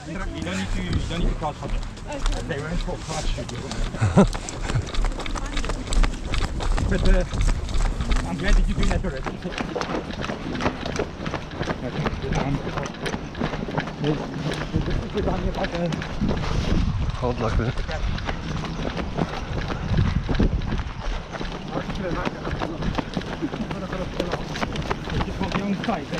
You don't need to call trouble. They won't catch you. But I'm glad that you do that already. Hold like that. Just on the own side, eh?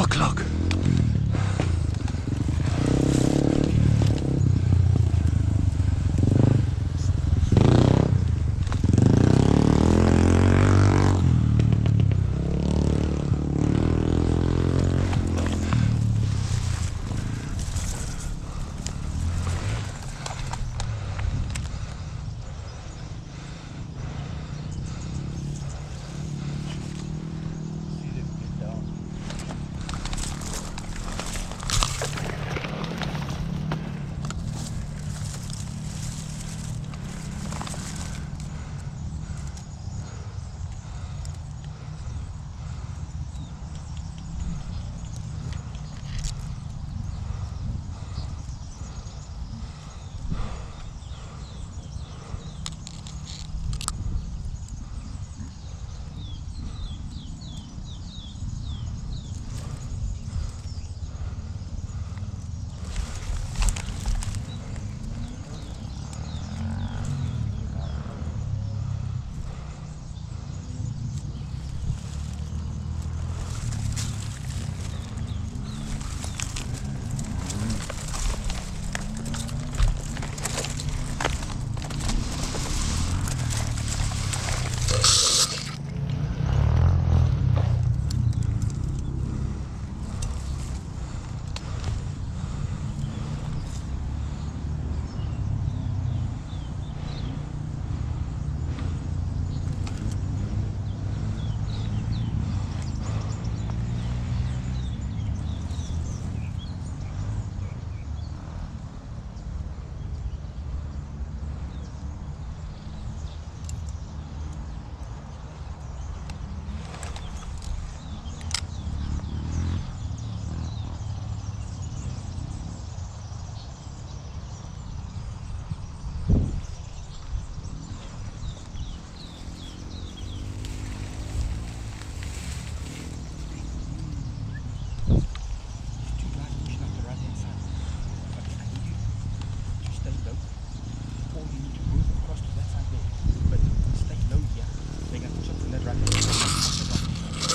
O'clock.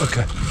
Okay.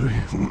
Sorry.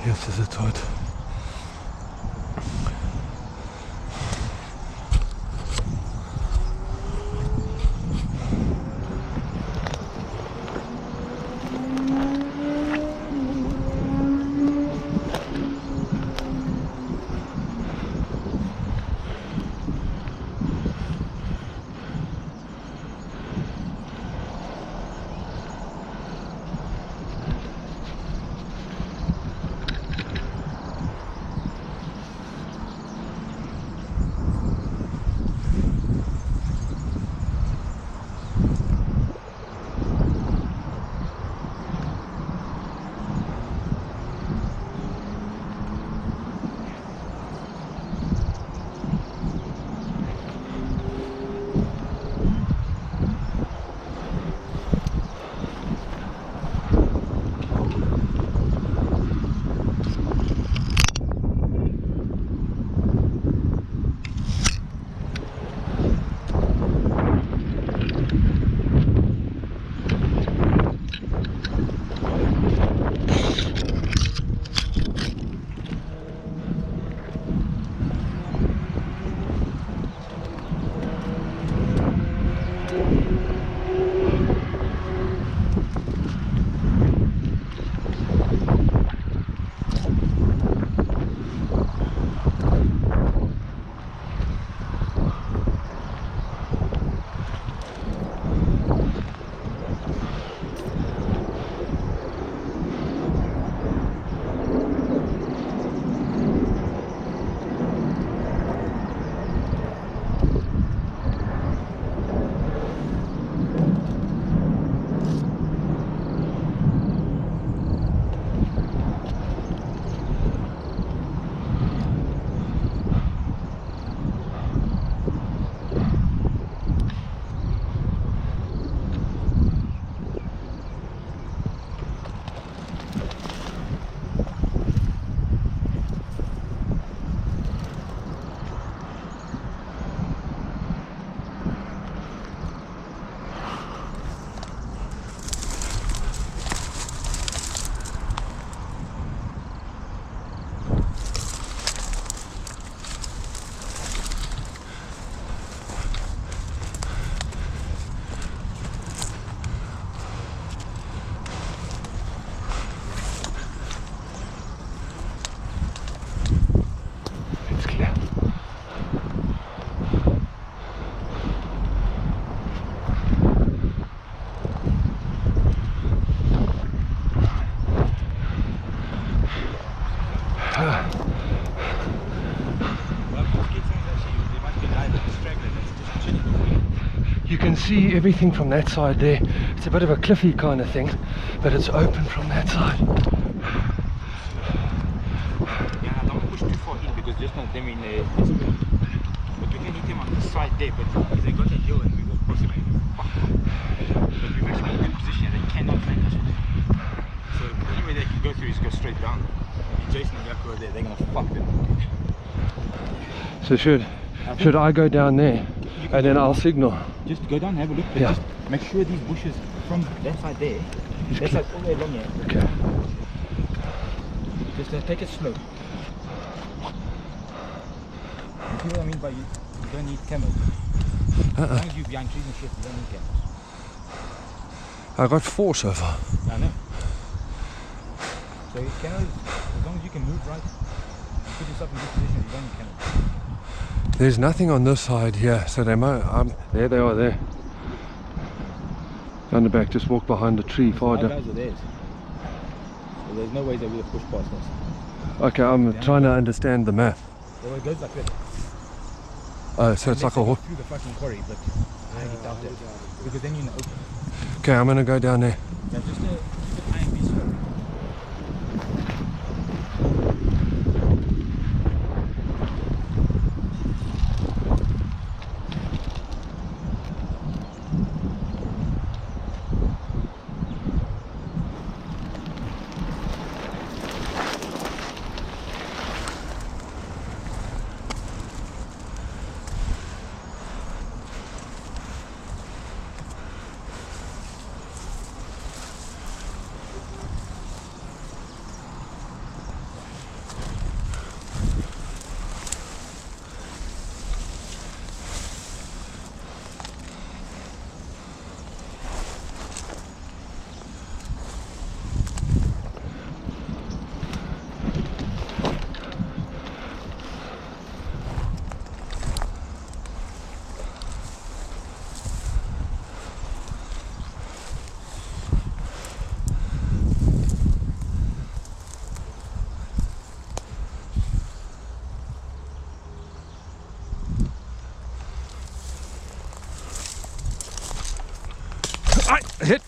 Jetzt ist er tot. It's clear. You can see everything from that side there. It's a bit of a cliffy kind of thing, but it's open from that side. Yeah, don't push too far in because just not them in the but we can hit him on the side there, but if they got a hill and we will cross him, fuck. But we've actually in a good position and they cannot flank us. So the only way they can go through is go straight down. If Jason and Jaco are there, they're gonna fuck them. So should I go down there and then I'll signal? Just go down, have a look, but Yeah. just make sure these bushes from that side there, that side all the way along here. Okay. Just take it slow. You see what I mean by you don't need cameras. As long as you're behind trees and shit, you don't need cameras. I got 4 so far. I know. So cameras, as long as you can move right, put yourself in good position, you don't need cameras. There's nothing on this side here, so they might. There they are there. Down the back, just walk behind the tree far Our down. guys are theirs. So there's no way they would have pushed past us. Okay, I'm trying to understand the map. Well, it goes like this. Oh, so it's like a Unless they go horse. through the fucking quarry, but I highly doubt it. Because then you're in the open. Okay, I'm gonna go down there. Yeah, just keep an eye and be slow. Hit.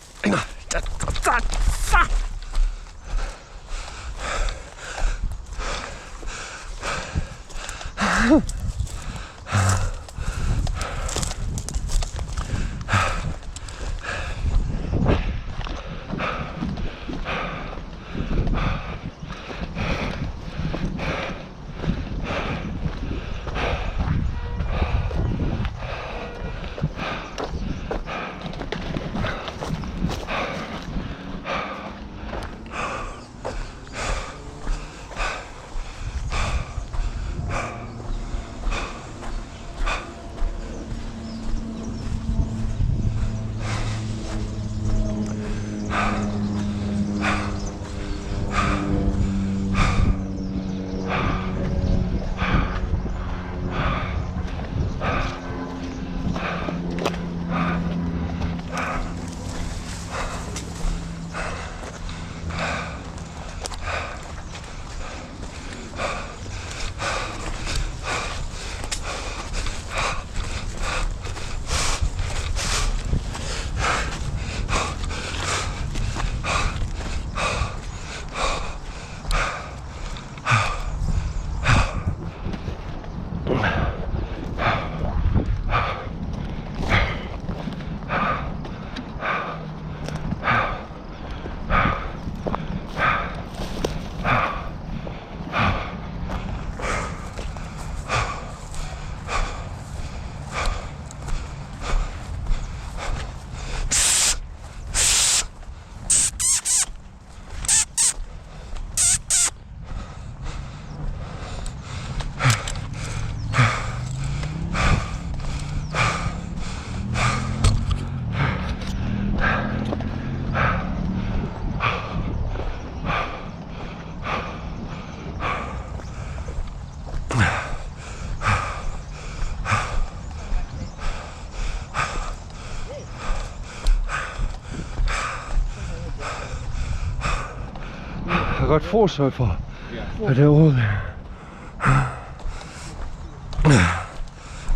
I got 4 so far, Yeah. but they're all there.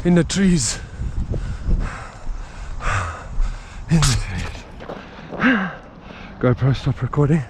In the trees. In the trees. GoPro, stop recording.